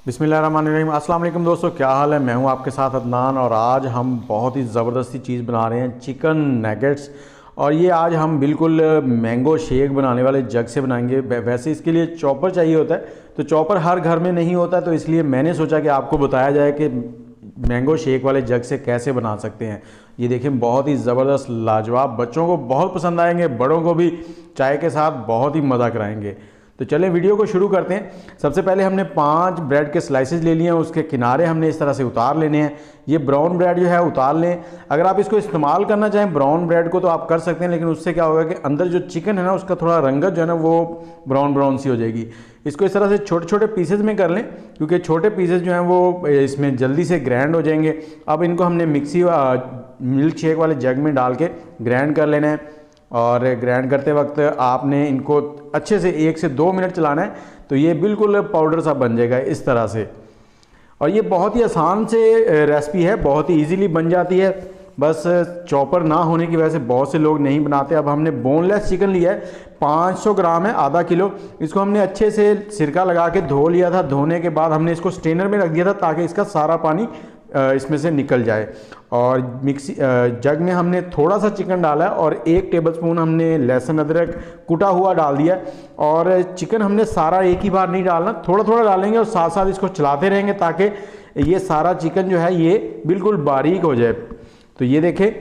बिस्मिल्लाहिर्रहमानिर्रहीम। अस्सलाम वालेकुम दोस्तों, क्या हाल है। मैं हूं आपके साथ अदनान और आज हम बहुत ही ज़बरदस्ती चीज़ बना रहे हैं, चिकन नगेट्स। और ये आज हम बिल्कुल मैंगो शेक बनाने वाले जग से बनाएंगे। वैसे इसके लिए चॉपर चाहिए होता है, तो चॉपर हर घर में नहीं होता, तो इसलिए मैंने सोचा कि आपको बताया जाए कि मैंगो शेक वाले जग से कैसे बना सकते हैं। ये देखें, बहुत ही ज़बरदस्त लाजवाब, बच्चों को बहुत पसंद आएंगे, बड़ों को भी चाय के साथ बहुत ही मज़ा कराएंगे। तो चलें वीडियो को शुरू करते हैं। सबसे पहले हमने 5 ब्रेड के स्लाइसेस ले लिए हैं, उसके किनारे हमने इस तरह से उतार लेने हैं। ये ब्राउन ब्रेड जो है उतार लें। अगर आप इसको इस्तेमाल करना चाहें ब्राउन ब्रेड को तो आप कर सकते हैं, लेकिन उससे क्या होगा कि अंदर जो चिकन है ना उसका थोड़ा रंगत जो है ना वो ब्राउन ब्राउन सी हो जाएगी। इसको इस तरह से छोटे छोटे पीसेज में कर लें, क्योंकि छोटे पीसेज जो हैं वो इसमें जल्दी से ग्राइंड हो जाएंगे। अब इनको हमने मिक्सी मिल्क शेक वाले जग में डाल के ग्राइंड कर लेना है। और ग्राइंड करते वक्त आपने इनको अच्छे से 1 से 2 मिनट चलाना है, तो ये बिल्कुल पाउडर सा बन जाएगा इस तरह से। और ये बहुत ही आसान से रेसिपी है, बहुत ही इजीली बन जाती है। बस चॉपर ना होने की वजह से बहुत से लोग नहीं बनाते। अब हमने बोनलेस चिकन लिया है, 500 ग्राम है, आधा किलो। इसको हमने अच्छे से सिरका लगा के धो लिया था। धोने के बाद हमने इसको स्ट्रेनर में रख दिया था ताकि इसका सारा पानी इसमें से निकल जाए। और मिक्सी जग में हमने थोड़ा सा चिकन डाला है और 1 टेबलस्पून हमने लहसुन अदरक कुटा हुआ डाल दिया। और चिकन हमने सारा एक ही बार नहीं डालना, थोड़ा थोड़ा डालेंगे और साथ साथ इसको चलाते रहेंगे ताकि ये सारा चिकन जो है ये बिल्कुल बारीक हो जाए। तो ये देखें,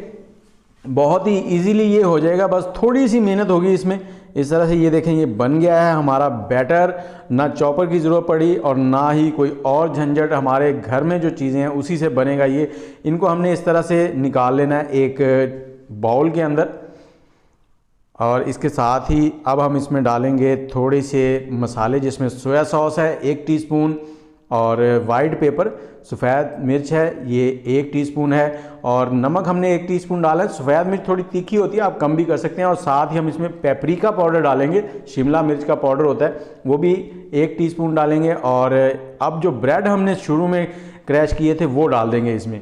बहुत ही इजीली ये हो जाएगा, बस थोड़ी सी मेहनत होगी इसमें। इस तरह से ये देखें, ये बन गया है हमारा बैटर। ना चॉपर की ज़रूरत पड़ी और ना ही कोई और झंझट, हमारे घर में जो चीज़ें हैं उसी से बनेगा ये। इनको हमने इस तरह से निकाल लेना है एक बाउल के अंदर। और इसके साथ ही अब हम इसमें डालेंगे थोड़े से मसाले, जिसमें सोया सॉस है 1 टीस्पून और वाइट पेपर सफ़ेद मिर्च है ये 1 टीस्पून है। और नमक हमने 1 टीस्पून डाला है। सफ़ेद मिर्च थोड़ी तीखी होती है, आप कम भी कर सकते हैं। और साथ ही हम इसमें पेपरिका पाउडर डालेंगे, शिमला मिर्च का पाउडर होता है, वो भी 1 टीस्पून डालेंगे। और अब जो ब्रेड हमने शुरू में क्रैश किए थे वो डाल देंगे इसमें।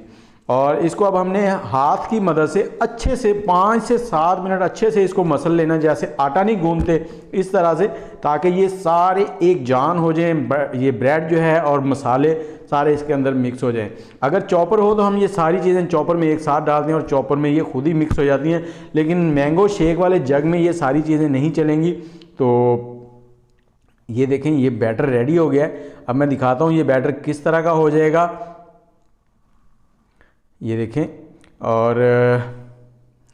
और इसको अब हमने हाथ की मदद से अच्छे से 5 से 7 मिनट अच्छे से इसको मसल लेना, जैसे आटा नहीं गूंदते इस तरह से, ताकि ये सारे एक जान हो जाएं। ये ब्रेड जो है और मसाले सारे इसके अंदर मिक्स हो जाएं। अगर चॉपर हो तो हम ये सारी चीज़ें चॉपर में एक साथ डालते हैं और चॉपर में ये खुद ही मिक्स हो जाती हैं, लेकिन मैंगो शेक वाले जग में ये सारी चीज़ें नहीं चलेंगी। तो ये देखें, ये बैटर रेडी हो गया है। अब मैं दिखाता हूँ ये बैटर किस तरह का हो जाएगा। ये देखें, और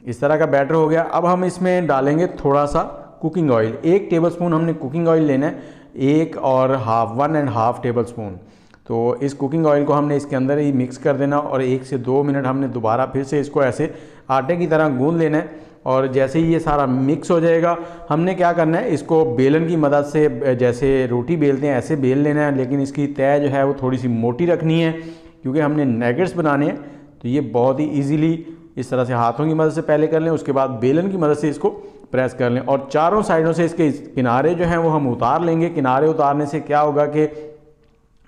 इस तरह का बैटर हो गया। अब हम इसमें डालेंगे थोड़ा सा कुकिंग ऑयल, 1 टेबलस्पून हमने कुकिंग ऑयल लेना है, 1.5 टेबलस्पून। तो इस कुकिंग ऑयल को हमने इसके अंदर ही मिक्स कर देना और 1 से 2 मिनट हमने दोबारा फिर से इसको ऐसे आटे की तरह गूंद लेना है। और जैसे ही ये सारा मिक्स हो जाएगा, हमने क्या करना है, इसको बेलन की मदद से, जैसे रोटी बेलते हैं ऐसे बेल लेना है, लेकिन इसकी तय जो है वो थोड़ी सी मोटी रखनी है, क्योंकि हमने नगेट्स बनाने हैं। तो ये बहुत ही इजीली इस तरह से हाथों की मदद से पहले कर लें, उसके बाद बेलन की मदद से इसको प्रेस कर लें। और चारों साइडों से इसके किनारे जो हैं वो हम उतार लेंगे। किनारे उतारने से क्या होगा कि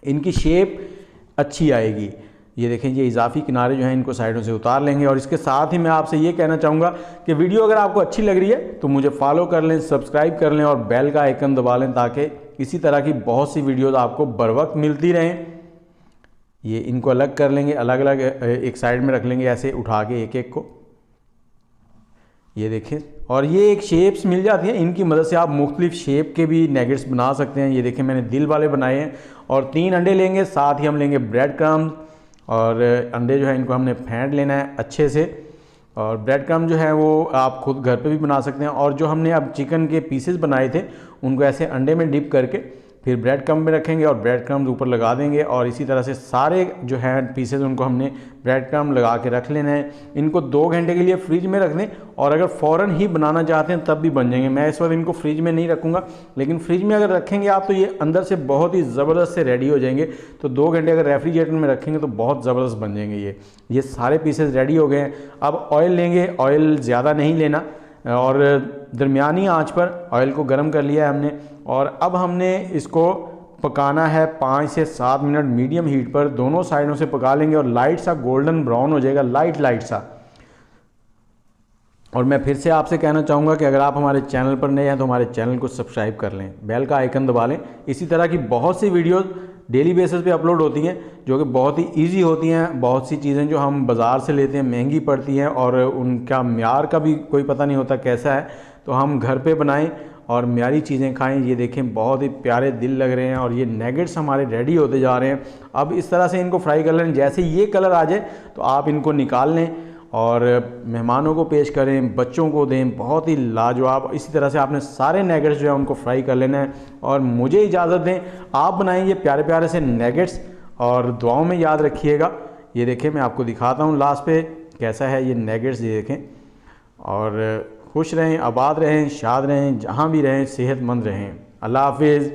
इनकी शेप अच्छी आएगी। ये देखें, ये इजाफी किनारे जो हैं इनको साइडों से उतार लेंगे। और इसके साथ ही मैं आपसे ये कहना चाहूँगा कि वीडियो अगर आपको अच्छी लग रही है तो मुझे फॉलो कर लें, सब्सक्राइब कर लें और बेल का आइकन दबा लें, ताकि इसी तरह की बहुत सी वीडियोज़ आपको बर वक्त मिलती रहें। ये इनको अलग कर लेंगे, अलग अलग एक साइड में रख लेंगे, ऐसे उठा के एक एक को। ये देखें, और ये एक शेप्स मिल जाती हैं, इनकी मदद से आप मुख्तलिफ शेप के भी नगेट्स बना सकते हैं। ये देखें, मैंने दिल वाले बनाए हैं। और 3 अंडे लेंगे, साथ ही हम लेंगे ब्रेड क्रम्स। और अंडे जो है इनको हमने फेंट लेना है अच्छे से। और ब्रेड क्रम्ब जो है वो आप खुद घर पे भी बना सकते हैं। और जो हमने अब चिकन के पीसेस बनाए थे उनको ऐसे अंडे में डिप करके फिर ब्रेड क्रम्ब में रखेंगे और ब्रेड क्रम्ब ऊपर लगा देंगे। और इसी तरह से सारे जो हैं पीसेस उनको हमने ब्रेड क्रम्ब लगा के रख लेना है। इनको 2 घंटे के लिए फ्रिज में रख दें, और अगर फ़ौरन ही बनाना चाहते हैं तब भी बन जाएंगे। मैं इस वक्त इनको फ्रिज में नहीं रखूँगा, लेकिन फ्रिज में अगर रखेंगे आप तो ये अंदर से बहुत ही ज़बरदस्त से रेडी हो जाएंगे। तो 2 घंटे अगर रेफ्रिजरेटर में रखेंगे तो बहुत ज़बरदस्त बन जाएंगे ये सारे पीसेस रेडी हो गए हैं। अब ऑयल लेंगे, ऑयल ज़्यादा नहीं लेना, और दरमियानी आंच पर ऑयल को गर्म कर लिया है हमने। और अब हमने इसको पकाना है 5 से 7 मिनट मीडियम हीट पर, दोनों साइडों से पका लेंगे और लाइट सा गोल्डन ब्राउन हो जाएगा, लाइट सा। और मैं फिर से आपसे कहना चाहूँगा कि अगर आप हमारे चैनल पर नए हैं तो हमारे चैनल को सब्सक्राइब कर लें, बेल का आइकन दबा लें। इसी तरह की बहुत सी वीडियोज़ डेली बेसिस पे अपलोड होती हैं, जो कि बहुत ही इजी होती हैं। बहुत सी चीज़ें जो हम बाज़ार से लेते हैं महंगी पड़ती हैं और उनका म्यार का भी कोई पता नहीं होता कैसा है, तो हम घर पे बनाएं और म्यारी चीज़ें खाएं। ये देखें बहुत ही प्यारे दिल लग रहे हैं और ये नैगेट्स हमारे रेडी होते जा रहे हैं। अब इस तरह से इनको फ्राई कर लें, जैसे ये कलर आ जाए तो आप इनको निकाल लें और मेहमानों को पेश करें, बच्चों को दें। बहुत ही लाजवाब। इसी तरह से आपने सारे नैगेट्स जो है उनको फ्राई कर लेना है और मुझे इजाज़त दें। आप बनाएं ये प्यारे प्यारे से नैगेट्स और दुआओं में याद रखिएगा। ये देखें मैं आपको दिखाता हूँ लास्ट पे कैसा है ये नैगेट्स, ये देखें। और खुश रहें, आबाद रहें, शाद रहें, जहाँ भी रहें, सेहतमंद रहें। अल्लाह हाफिज़।